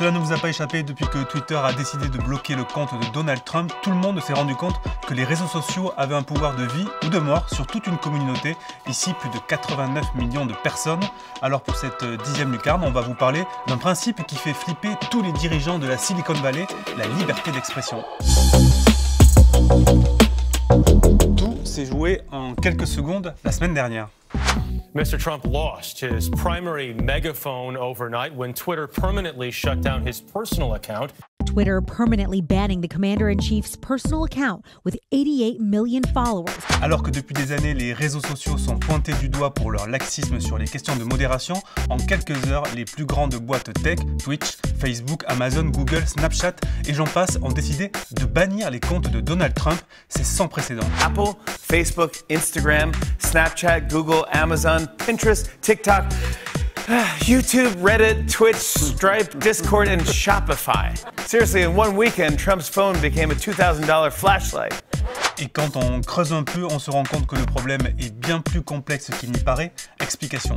Cela ne vous a pas échappé, depuis que Twitter a décidé de bloquer le compte de Donald Trump, tout le monde s'est rendu compte que les réseaux sociaux avaient un pouvoir de vie ou de mort sur toute une communauté, ici plus de 89 millions de personnes. Alors pour cette 10e lucarne, on va vous parler d'un principe qui fait flipper tous les dirigeants de la Silicon Valley, la liberté d'expression. Tout s'est joué en quelques secondes la semaine dernière. Mr. Trump lost his primary megaphone overnight when Twitter permanently shut down his personal account. Twitter permanently banning the commander-in-chief's personal account with 88 million followers. Alors que depuis des années, les réseaux sociaux sont pointés du doigt pour leur laxisme sur les questions de modération, en quelques heures, les plus grandes boîtes tech, Twitch, Facebook, Amazon, Google, Snapchat et j'en passe, ont décidé de bannir les comptes de Donald Trump. C'est sans précédent. Apple, Facebook, Instagram, Snapchat, Google, Amazon, Pinterest, TikTok, YouTube, Reddit, Twitch, Stripe, Discord, and Shopify. Seriously, in one weekend, Trump's phone became a $2,000 flashlight. Et quand on creuse un peu, on se rend compte que le problème est bien plus complexe qu'il n'y paraît. Explication.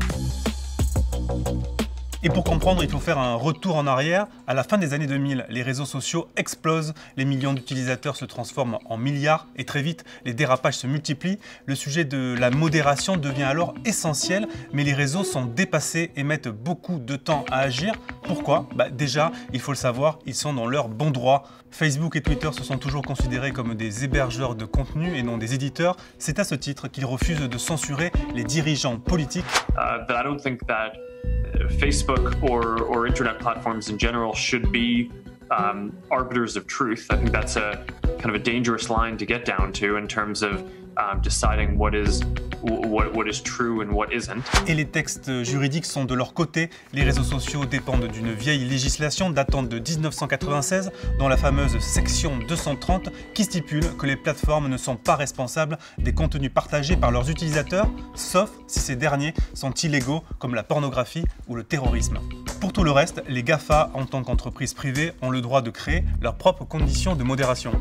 Et pour comprendre, il faut faire un retour en arrière. À la fin des années 2000, les réseaux sociaux explosent, les millions d'utilisateurs se transforment en milliards et très vite, les dérapages se multiplient. Le sujet de la modération devient alors essentiel, mais les réseaux sont dépassés et mettent beaucoup de temps à agir. Pourquoi? Déjà, il faut le savoir, ils sont dans leur bon droit. Facebook et Twitter se sont toujours considérés comme des hébergeurs de contenu et non des éditeurs. C'est à ce titre qu'ils refusent de censurer les dirigeants politiques. Facebook or internet platforms in general should be arbiters of truth. I think that's a kind of a dangerous line to get down to in terms of deciding what is true and what isn't. Et les textes juridiques sont de leur côté. Les réseaux sociaux dépendent d'une vieille législation datant de 1996, dans la fameuse section 230, qui stipule que les plateformes ne sont pas responsables des contenus partagés par leurs utilisateurs, sauf si ces derniers sont illégaux, comme la pornographie ou le terrorisme. Pour tout le reste, les GAFA, en tant qu'entreprises privées, ont le droit de créer leurs propres conditions de modération.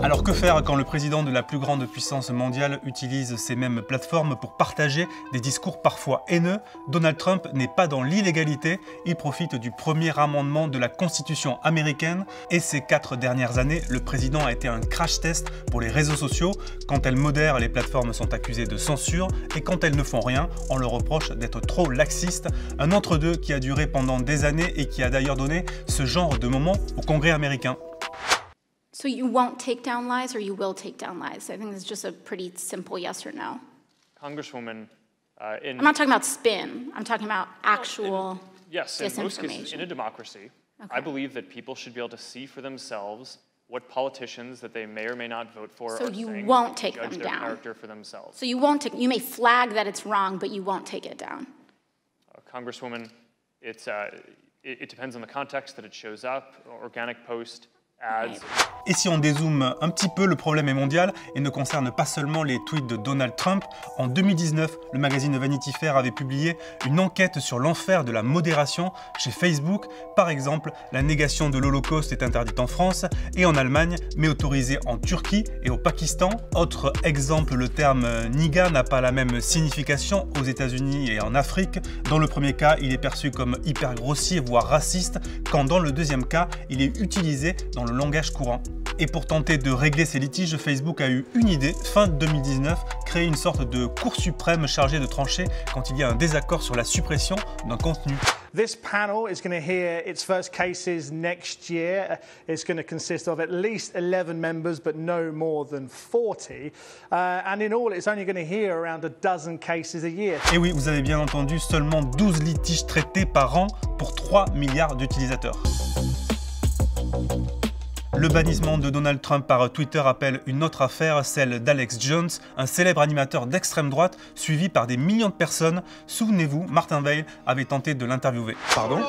Alors que faire quand le président de la plus grande puissance mondiale utilise ces mêmes plateformes pour partager des discours parfois haineux? Donald Trump n'est pas dans l'illégalité, il profite du premier amendement de la Constitution américaine et ces 4 dernières années, le président a été un crash test pour les réseaux sociaux. Quand elles modèrent, les plateformes sont accusées de censure et quand elles ne font rien, on leur reproche d'être trop laxistes. Un entre-deux qui a duré pendant des années et qui a d'ailleurs donné ce genre de moment au Congrès américain. So you won't take down lies or you will take down lies? I think it's just a pretty simple yes or no. Congresswoman, I'm not talking about spin. I'm talking about actual yes, in most cases, disinformation. in a democracy, Okay. I believe that people should be able to see for themselves what politicians that they may or may not vote for So are you saying, won't and take judge them their down. character for themselves. So you won't take, you may flag that it's wrong, but you won't take it down. Congresswoman, it depends on the context that it shows up, organic post, ads. Et si on dézoome un petit peu, le problème est mondial et ne concerne pas seulement les tweets de Donald Trump. En 2019, le magazine Vanity Fair avait publié une enquête sur l'enfer de la modération chez Facebook. Par exemple, la négation de l'Holocauste est interdite en France et en Allemagne, mais autorisée en Turquie et au Pakistan. Autre exemple, le terme niga n'a pas la même signification aux États-Unis et en Afrique. Dans le premier cas, il est perçu comme hyper grossier, voire raciste, quand dans le deuxième cas, il est utilisé dans le langage courant. Et pour tenter de régler ces litiges, Facebook a eu une idée, fin 2019, créer une sorte de cour suprême chargée de trancher quand il y a un désaccord sur la suppression d'un contenu. This panel is going to hear its first cases next year. It's going to consist of at least 11 members, but no more than 40. And in all, it's only going to hear around a dozen cases a year. Et oui, vous avez bien entendu, seulement 12 litiges traités par an pour 3 milliards d'utilisateurs. Le bannissement de Donald Trump par Twitter appelle une autre affaire, celle d'Alex Jones, un célèbre animateur d'extrême droite suivi par des millions de personnes. Souvenez-vous, Martin Veil avait tenté de l'interviewer. Pardon?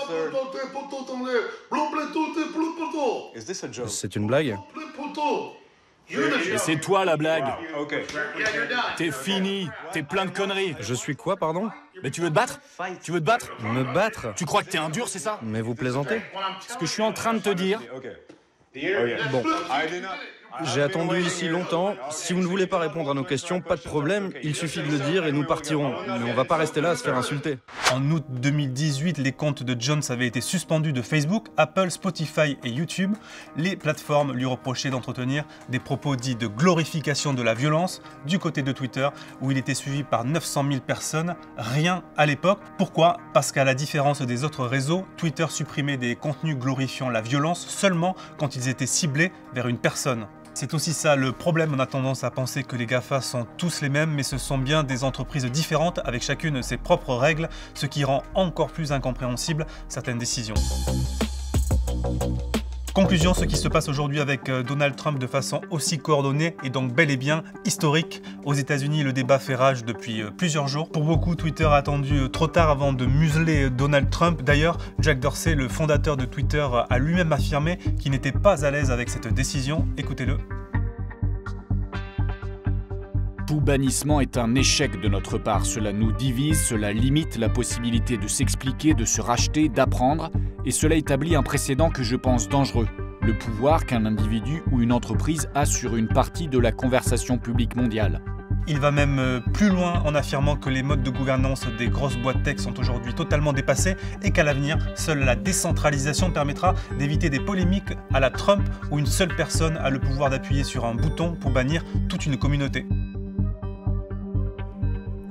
C'est une blague? Et c'est toi la blague. T'es fini, t'es plein de conneries. Je suis quoi, pardon? Mais tu veux te battre? Tu veux te battre? Me battre? Tu crois que t'es un dur, c'est ça? Mais vous plaisantez? Ce que je suis en train de te dire... Bon. J'ai attendu ici longtemps. Si vous ne voulez pas répondre à nos questions, pas de problème, il suffit de le dire et nous partirons. Mais on va pas rester là à se faire insulter. En août 2018, les comptes de Jones avaient été suspendus de Facebook, Apple, Spotify et YouTube. Les plateformes lui reprochaient d'entretenir des propos dits de glorification de la violence du côté de Twitter, où il était suivi par 900 000 personnes, rien à l'époque. Pourquoi? Parce qu'à la différence des autres réseaux, Twitter supprimait des contenus glorifiant la violence seulement quand ils étaient ciblés vers une personne. C'est aussi ça le problème, on a tendance à penser que les GAFA sont tous les mêmes, mais ce sont bien des entreprises différentes avec chacune ses propres règles, ce qui rend encore plus incompréhensible certaines décisions. Conclusion, ce qui se passe aujourd'hui avec Donald Trump de façon aussi coordonnée est donc bel et bien historique. Aux États-Unis, le débat fait rage depuis plusieurs jours. Pour beaucoup, Twitter a attendu trop tard avant de museler Donald Trump. D'ailleurs, Jack Dorsey, le fondateur de Twitter, a lui-même affirmé qu'il n'était pas à l'aise avec cette décision. Écoutez-le. Tout bannissement est un échec de notre part. Cela nous divise, cela limite la possibilité de s'expliquer, de se racheter, d'apprendre, et cela établit un précédent que je pense dangereux. Le pouvoir qu'un individu ou une entreprise a sur une partie de la conversation publique mondiale. Il va même plus loin en affirmant que les modes de gouvernance des grosses boîtes tech sont aujourd'hui totalement dépassés et qu'à l'avenir, seule la décentralisation permettra d'éviter des polémiques à la Trump où une seule personne a le pouvoir d'appuyer sur un bouton pour bannir toute une communauté.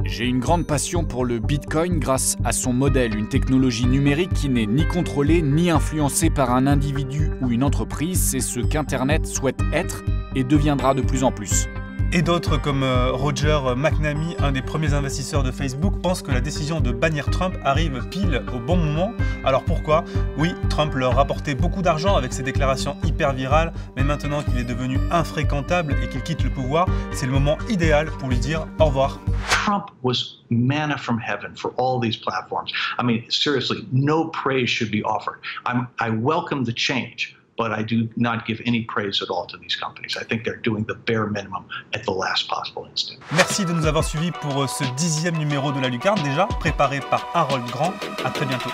J'ai une grande passion pour le Bitcoin grâce à son modèle, une technologie numérique qui n'est ni contrôlée ni influencée par un individu ou une entreprise. C'est ce qu'Internet souhaite être et deviendra de plus en plus. Et d'autres comme Roger McNamee, un des premiers investisseurs de Facebook, pensent que la décision de bannir Trump arrive pile au bon moment. Alors pourquoi? Oui, Trump leur rapportait beaucoup d'argent avec ses déclarations hyper virales, mais maintenant qu'il est devenu infréquentable et qu'il quitte le pouvoir, c'est le moment idéal pour lui dire au revoir. Trump was manna from heaven for all these platforms. I mean, seriously, no praise should be offered. I welcome the change, but I do not give any praise at all to these companies. I think they're doing the bare minimum at the last possible instant. Merci de nous avoir suivis pour ce 10e numéro de La Lucarne, déjà préparé par Harold Grand. À très bientôt.